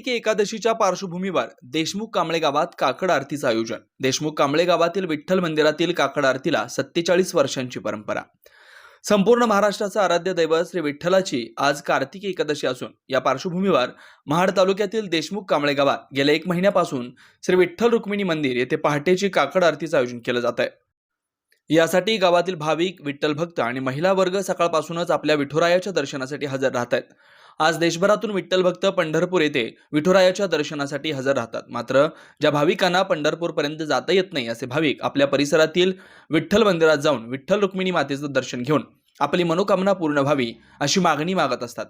कार्तिकी एकादशीच्या पार्श्वभूमीवर देशमुख कांबळे गावात काकड आरतीचं आयोजन। देशमुख कांबळे गावातील विठ्ठल मंदिरातील काकड आरतीला 47 वर्षांची परंपरा। संपूर्ण महाराष्ट्राचा आराध्य दैवत श्री विठ्ठलाची आज कार्तिकी एकादशी असून या पार्श्वभूमीवर महाड तालुक्यातील देशमुख कांबळे गावात गेल्या 1 महिन्यापासून श्री विठ्ठल रुक्मिणी मंदिर येथे पहाटेची काकड आरतीचं आयोजन केलं जात आहे। यासाठी गावातील भाविक, विठ्ठल भक्त आणि महिला वर्ग सकाळपासूनच आपल्या विठुरायाच्या दर्शनासाठी हजर राहत आहेत। आज देशभरातून विठ्ठल भक्त पंढरपूर येथे विठुरायाच्या दर्शनासाठी हजर राहतात। मात्र ज्या भाविकांना पंढरपूरपर्यंत जाता येत नाही असे भाविक आपल्या परिसरातील विठ्ठल मंदिरात जाऊन विठ्ठल रुक्मिणी मातेचं दर्शन घेऊन आपली मनोकामना पूर्ण व्हावी अशी मागणी मागत असतात।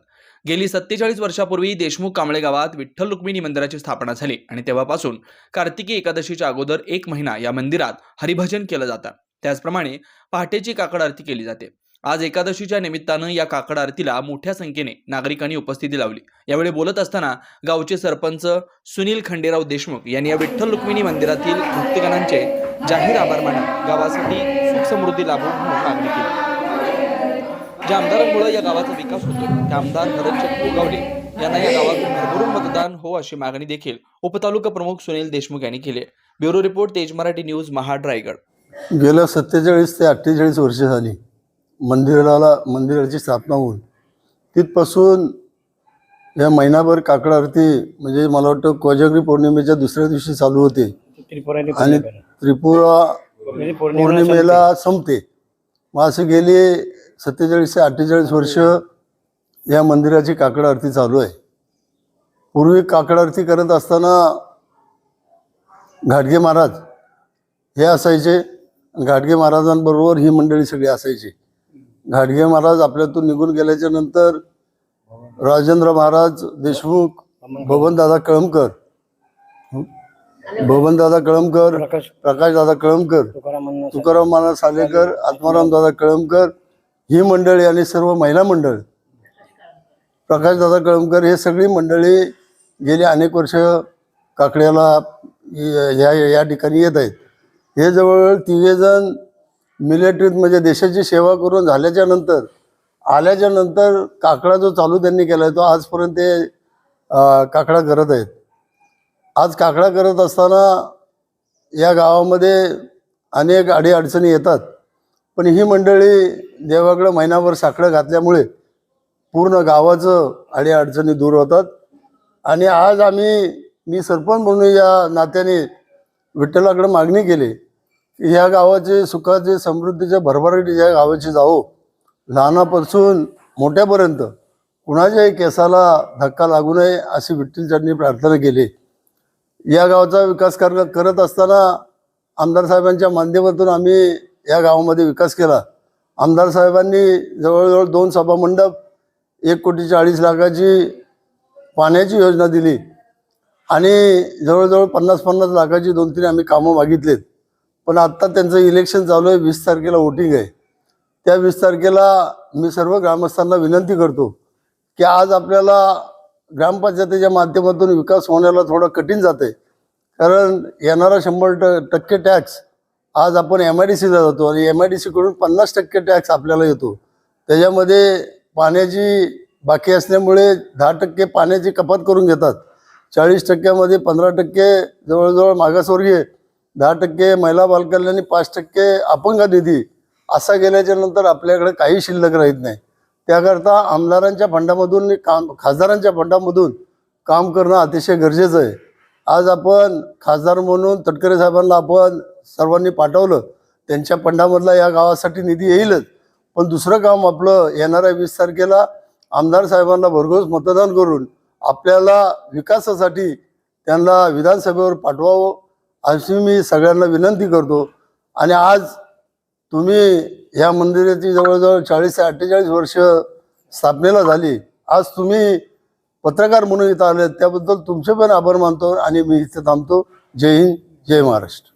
गेली 47 वर्षापूर्वी देशमुख कांबळे गावात विठ्ठल रुक्मिणी मंदिराची स्थापना झाली आणि तेव्हापासून कार्तिकी एकादशीच्या अगोदर 1 महिना या मंदिरात हरिभजन केलं जातं। त्याचप्रमाणे पहाटेची काकड आरती केली जाते। आज एकादशीच्या निमित्तानं या काकड आरतीला मोठ्या संख्येने नागरिकांनी उपस्थिती लावली। यावेळी बोलत असताना गावचे सरपंच सुनील खंडेराव देशमुख यांनी या विठ्ठल रुक्मिणी मंदिरातील भक्तगणांचे जाहीर आभार मानत गावासाठी सुख समृद्धी लाभो म्हणून मागणी केली। ज्या आमदारांमुळे या गावाचा विकास होतो त्या आमदार नरदचंद गोगावले यांना या गावातून भरभरून मतदान हो अशी मागणी देखील उपतालुका प्रमुख सुनील देशमुख यांनी केली। ब्युरो रिपोर्ट, तेज मराठी न्यूज, महाड, रायगड। गेल्या 47 ते 48 वर्ष झाली मंदिराची स्थापना होऊन। तिथपासून या महिनाभर काकड आरती म्हणजे मला वाटतं कोजागरी पौर्णिमेच्या दुसऱ्या दिवशी चालू होते आणि त्रिपुरा पौर्णिमेला संपते। मग असे गेले 47 ते 48 वर्ष या मंदिराची काकड आरती चालू आहे। पूर्वी काकड आरती करत असताना घाटगे महाराज हे असायचे। घाटगे महाराजांबरोबर ही मंडळी सगळी असायची। घाटगे महाराज आपल्यातून निघून गेल्याच्या नंतर राजेंद्र महाराज देशमुख, बबनदादा कळमकर, प्रकाशदादा कळमकर, तुकाराम माना सालेकर, आत्मारामदादा कळमकर ही मंडळी आणि सर्व महिला मंडळ, प्रकाशदादा कळमकर हे सगळी मंडळी गेली अनेक वर्ष काकड्याला या ठिकाणी येत आहेत। हे जवळ 3 जण मिलिटरीत म्हणजे देशाची सेवा करून आल्याच्या नंतर काकडा जो चालू त्यांनी केला तो आजपर्यंत ते काकडा करत आहेत। आज काकडा करत असताना या गावामध्ये अनेक अडीअडचणी येतात, पण ही मंडळी देवाकडे महिनाभर साकडं घातल्यामुळे पूर्ण गावाचं अडीअडचणी दूर होतात। आणि आज मी सरपंच म्हणून या नात्याने विठ्ठलाकडे मागणी केली की ह्या गावाचे सुखाचे, समृद्धीच्या भरभराटी या गावाची जावो। लहानापासून मोठ्यापर्यंत कुणाच्याही केसाला धक्का लागू नये अशी विठ्ठलचरणी प्रार्थना केली। या गावाचा विकास करत असताना आमदार साहेबांच्या माध्यमातून आम्ही या गावामध्ये विकास केला। आमदार साहेबांनी जवळजवळ 2 सभा मंडप, 1,40,00,000ची पाण्याची योजना दिली आणि जवळजवळ 50-50 लाखाची 2-3 आम्ही कामं मागितलेत। पण आत्ता त्यांचं इलेक्शन चालू आहे, 20 तारखेला वोटिंग आहे। त्या 20 तारखेला मी सर्व ग्रामस्थांना विनंती करतो की आज आपल्याला ग्रामपंचायतीच्या माध्यमातून विकास होण्याला थोडं कठीण जाते, कारण येणारा 100% टॅक्स आज आपण MIDCला जातो आणि MIDCकडून 50% टॅक्स आपल्याला येतो। त्याच्यामध्ये पाण्याची बाकी असल्यामुळे 10% पाण्याची कपात करून घेतात। 40%मध्ये 15% जवळजवळ मागासवर्गीय, 10% महिला बालकल्याणी, 5% अपंग निधी असा गेल्याच्या नंतर आपल्याकडे काही शिल्लक राहत नाही। त्याकरता आमदारांच्या फंडामधून, खासदारांच्या फंडामधून काम करणं अतिशय गरजेचं आहे। आज आपण खासदार म्हणून तटकरे साहेबांना आपण सर्वांनी पाठवलं, त्यांच्या फंडामधला या गावासाठी निधी येईलच, पण दुसरं काम आपलं येणाऱ्या 20 तारखेला आमदार साहेबांना भरघोस मतदान करून आपल्याला विकासासाठी त्यांना विधानसभेवर पाठवावं अशी मी सगळ्यांना विनंती करतो। आणि आज तुम्ही या मंदिराची जवळजवळ 40 ते 48 वर्ष स्थापनेला झाली। आज तुम्ही पत्रकार म्हणून इथं आले, त्याबद्दल तुमचे पण आभार मानतो आणि मी इथे थांबतो। जय हिंद, जय महाराष्ट्र।